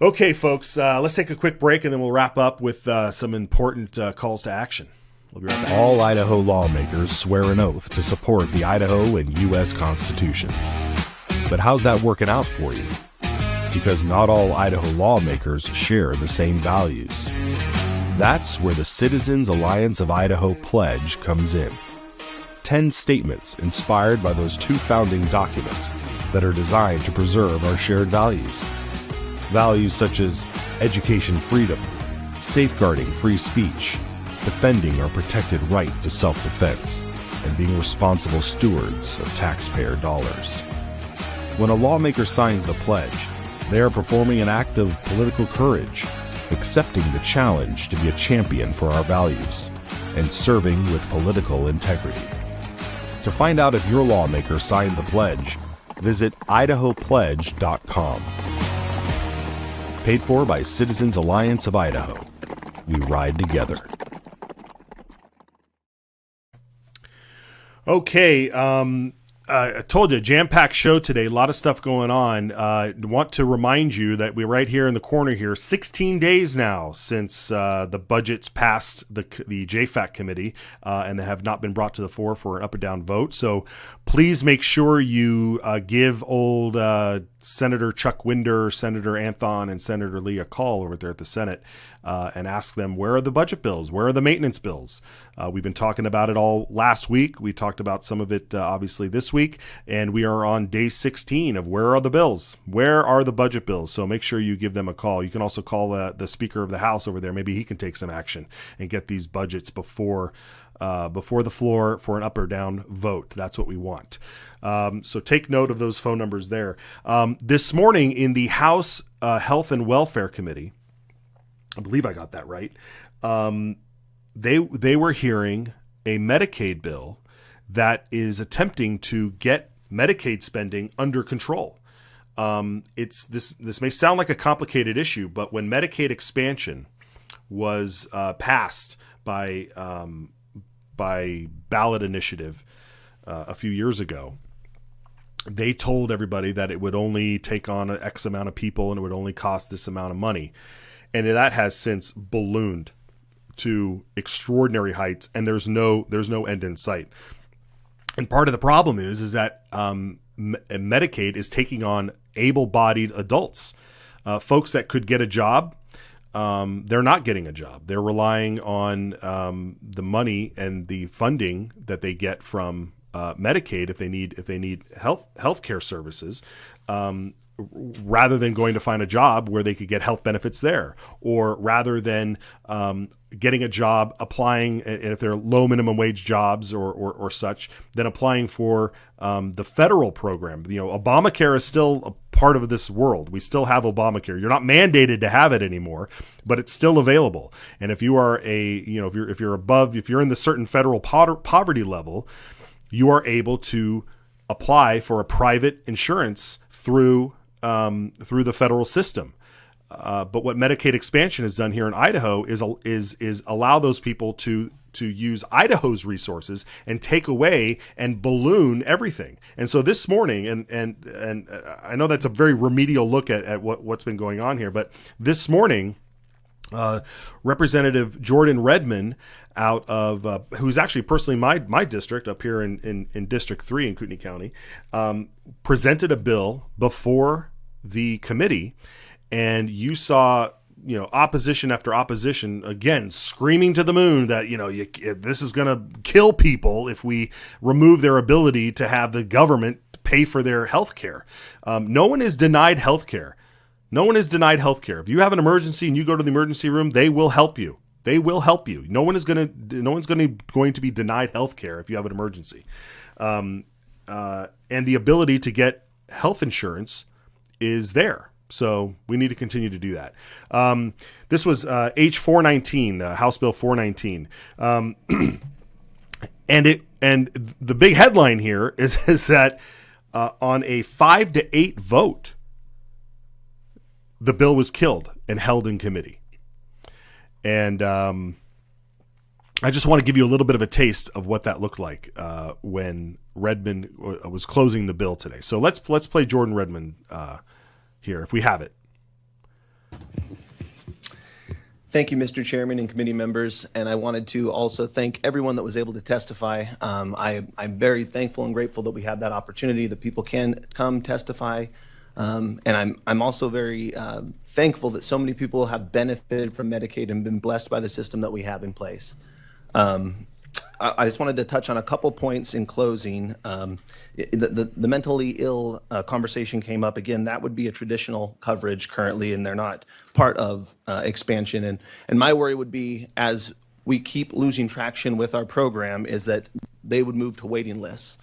Okay, folks, let's take a quick break, and then we'll wrap up with some important calls to action. We'll be right back. All Idaho lawmakers swear an oath to support the Idaho and U.S. constitutions. But how's that working out for you? because not all Idaho lawmakers share the same values. That's where the Citizens Alliance of Idaho pledge comes in. 10 statements inspired by those 2 founding documents that are designed to preserve our shared values. Values such as education freedom, safeguarding free speech, defending our protected right to self-defense, and being responsible stewards of taxpayer dollars. When a lawmaker signs the pledge, they are performing an act of political courage, accepting the challenge to be a champion for our values, and serving with political integrity. To find out if your lawmaker signed the pledge, visit idahopledge.com. Paid for by Citizens Alliance of Idaho. We ride together. Okay, I told you, jam-packed show today, a lot of stuff going on. Want to remind you that we're right here in the corner here, 16 days now since the budgets passed the JFAC committee and they have not been brought to the fore for an up or down vote. So please make sure you give old Senator Chuck Winder, Senator Anthon, and Senator Lee a call over there at the Senate and ask them, where are the budget bills? Where are the maintenance bills? We've been talking about it all last week. We talked about some of it obviously this week, and we are on day 16 of where are the bills? Where are the budget bills? So make sure you give them a call. You can also call the Speaker of the House over there. Maybe he can take some action and get these budgets before the floor for an up or down vote. That's what we want. So take note of those phone numbers there. This morning in the House Health and Welfare Committee, I believe I got that right, they were hearing a Medicaid bill that is attempting to get Medicaid spending under control. This may sound like a complicated issue, but when Medicaid expansion was passed by ballot initiative a few years ago, they told everybody that it would only take on an X amount of people and it would only cost this amount of money. And that has since ballooned to extraordinary heights, and there's no end in sight. And part of the problem is that Medicaid is taking on able-bodied adults, folks that could get a job. They're not getting a job. They're relying on the money and the funding that they get from Medicaid if they need health care services, rather than going to find a job where they could get health benefits there, or rather than getting a job, applying, and if they're low minimum wage jobs or such, then applying for the federal program. Obamacare is still a part of this world. We still have Obamacare. You're not mandated to have it anymore, but it's still available. And if you are if you're in the certain federal poverty level, you are able to apply for a private insurance through the federal system. But what Medicaid expansion has done here in Idaho is allow those people to use Idaho's resources and take away and balloon everything. And so this morning, and I know that's a very remedial look at what's been going on here, but this morning, Representative Jordan Redmond, out of who's actually personally my district up here in District 3 in Kootenai County, presented a bill before the committee, and you saw opposition after opposition again screaming to the moon that this is going to kill people if we remove their ability to have the government pay for their health care. No one is denied health care. No one is denied health care. If you have an emergency and you go to the emergency room, they will help you. They will help you. No one's going to be denied health care if you have an emergency. And the ability to get health insurance is there. So we need to continue to do that. This was H419, House Bill 419. And the big headline here is that on a 5-8 vote, the bill was killed and held in committee. And I just want to give you a little bit of a taste of what that looked like when Redmond was closing the bill today. So let's play Jordan Redmond here, if we have it. Thank you, Mr. Chairman and committee members, and I wanted to also thank everyone that was able to testify. I'm very thankful and grateful that we have that opportunity, that people can come testify. And I'm also very thankful that so many people have benefited from Medicaid and been blessed by the system that we have in place. I just wanted to touch on a couple points in closing. The mentally ill conversation came up again. That would be a traditional coverage currently, and they're not part of expansion. And my worry would be, as we keep losing traction with our program, is that they would move to waiting lists.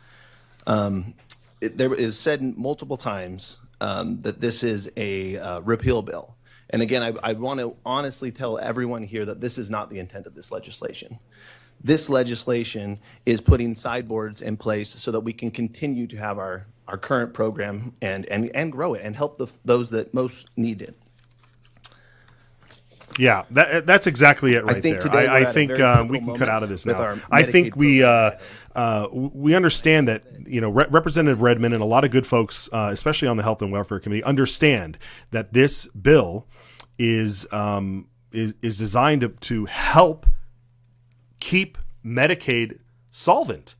There is said multiple times that this is a repeal bill. And again, I want to honestly tell everyone here that this is not the intent of this legislation. This legislation is putting sideboards in place so that we can continue to have our current program and grow it and help those that most need it. Yeah, that's exactly it right there. I think we can cut out of this now. I think we understand that, you know, Representative Redmond and a lot of good folks, especially on the Health and Welfare Committee, understand that this bill is designed to help keep Medicaid solvent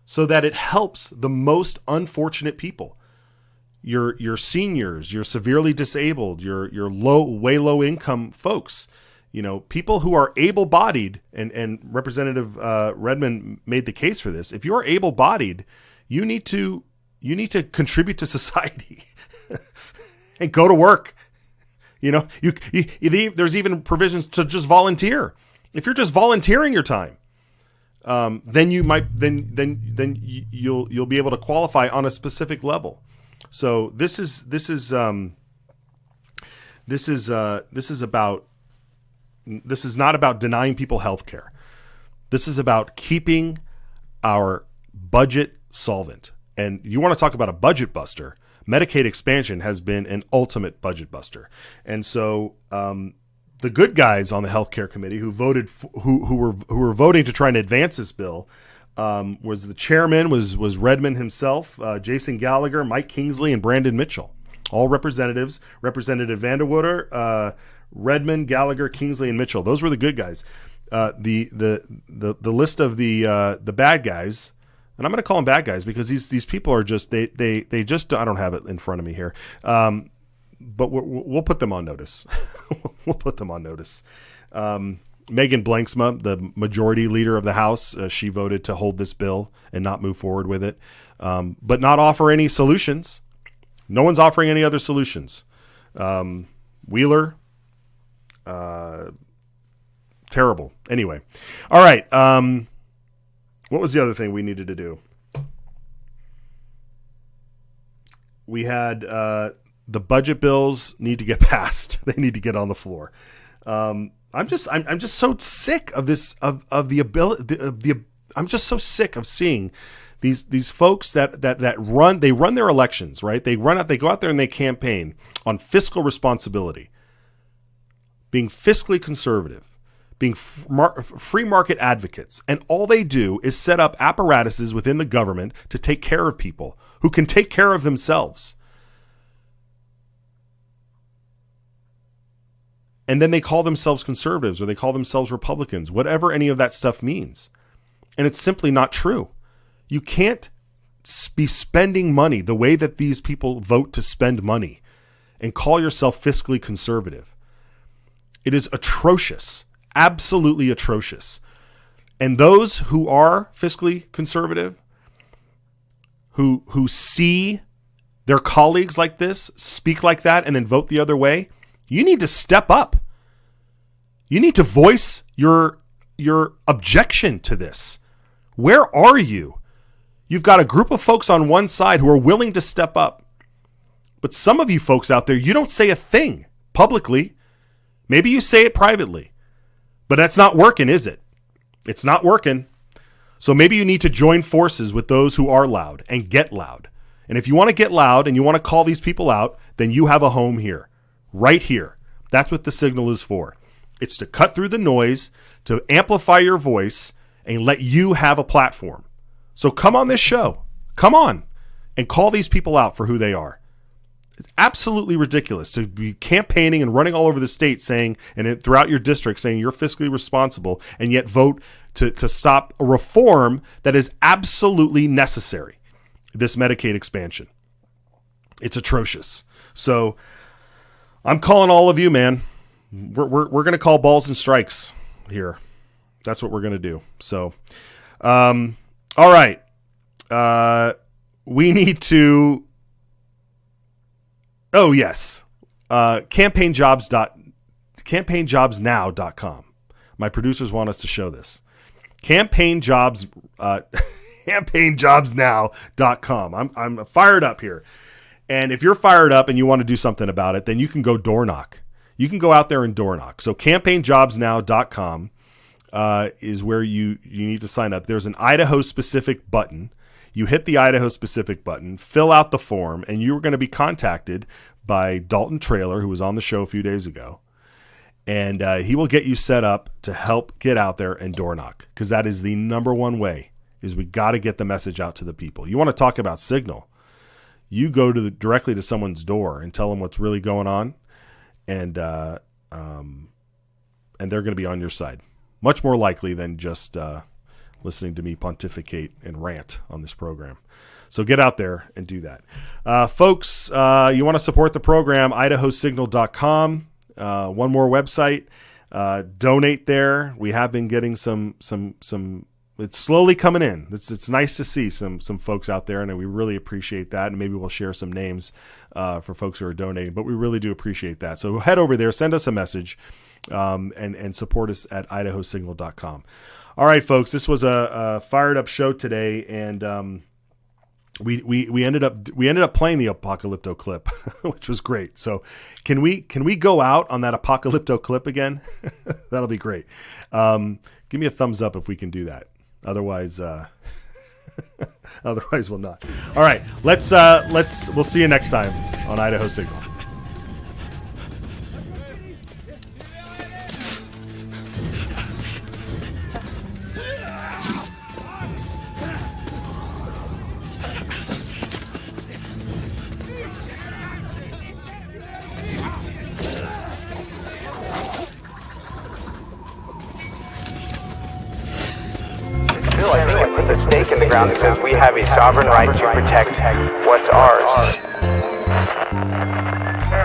so that it helps the most unfortunate people. Your seniors, your severely disabled, your way low income folks, you know, people who are able-bodied, and Representative Redmond made the case for this. If you are able-bodied, you need to contribute to society and go to work. You know, there's even provisions to just volunteer. If you're just volunteering your time, then you might then you'll be able to qualify on a specific level. So this is not about denying people health care. This is about keeping our budget solvent. And you want to talk about a budget buster? Medicaid expansion has been an ultimate budget buster. And so the good guys on the healthcare committee who voted who were voting to try and advance this bill was the chairman was Redmond himself, Jason Gallagher, Mike Kingsley, and Brandon Mitchell, all representatives. Representative Vanderwater, Redmond, Gallagher, Kingsley, and Mitchell. Those were the good guys. The list of the bad guys, and I'm going to call them bad guys because these people are just they just, I don't have it in front of me here. But we'll put them on notice. We'll put them on notice. Megan Blanksma, the majority leader of the House, she voted to hold this bill and not move forward with it, but not offer any solutions. No one's offering any other solutions. Wheeler, terrible. Anyway, all right. What was the other thing we needed to do? We had the budget bills need to get passed. They need to get on the floor. I'm just so sick of this of the ability. I'm just so sick of seeing these folks that run their elections, right? They go out there and they campaign on fiscal responsibility, being fiscally conservative, being free market advocates, and all they do is set up apparatuses within the government to take care of people who can take care of themselves. And then they call themselves conservatives or they call themselves Republicans, whatever any of that stuff means. And it's simply not true. You can't be spending money the way that these people vote to spend money and call yourself fiscally conservative. It is atrocious, absolutely atrocious. And those who are fiscally conservative, who see their colleagues like this, speak like that, and then vote the other way, you need to step up. You need to voice your objection to this. Where are you? You've got a group of folks on one side who are willing to step up. But some of you folks out there, you don't say a thing publicly. Maybe you say it privately. But that's not working, is it? It's not working. So maybe you need to join forces with those who are loud and get loud. And if you want to get loud and you want to call these people out, then you have a home here. Right here. That's what the signal is for. It's to cut through the noise, to amplify your voice, and let you have a platform. So come on this show. Come on and call these people out for who they are. It's absolutely ridiculous to be campaigning and running all over the state saying, and throughout your district saying you're fiscally responsible, and yet vote to stop a reform that is absolutely necessary, this Medicaid expansion. It's atrocious. So I'm calling all of you, man. We're going to call balls and strikes here. That's what we're going to do. So, all right. We need to. Oh yes, campaignjobsnow.com. My producers want us to show this. campaignjobsnow.com. I'm fired up here. And if you're fired up and you want to do something about it, then you can go door knock. You can go out there and door knock. So campaignjobsnow.com is where you need to sign up. There's an Idaho-specific button. You hit the Idaho-specific button, fill out the form, and you're going to be contacted by Dalton Traylor, who was on the show a few days ago. And he will get you set up to help get out there and door knock, because that is the number one way, is we got to get the message out to the people. You want to talk about signal. You go directly to someone's door and tell them what's really going on, and they're going to be on your side. Much more likely than just listening to me pontificate and rant on this program. So get out there and do that. Folks, you want to support the program, idahosignal.com. One more website. Donate there. We have been getting some it's slowly coming in. It's nice to see some folks out there, and we really appreciate that. And maybe we'll share some names for folks who are donating, but we really do appreciate that. So head over there, send us a message, and support us at idahosignal.com. All right, folks, this was a fired up show today, and we ended up playing the Apocalypto clip, which was great. So can we go out on that Apocalypto clip again? That'll be great. Give me a thumbs up if we can do that. Otherwise we'll not. All right, we'll see you next time on Idaho Signal. I think it puts a stake in the ground that says we have a sovereign right to protect what's ours.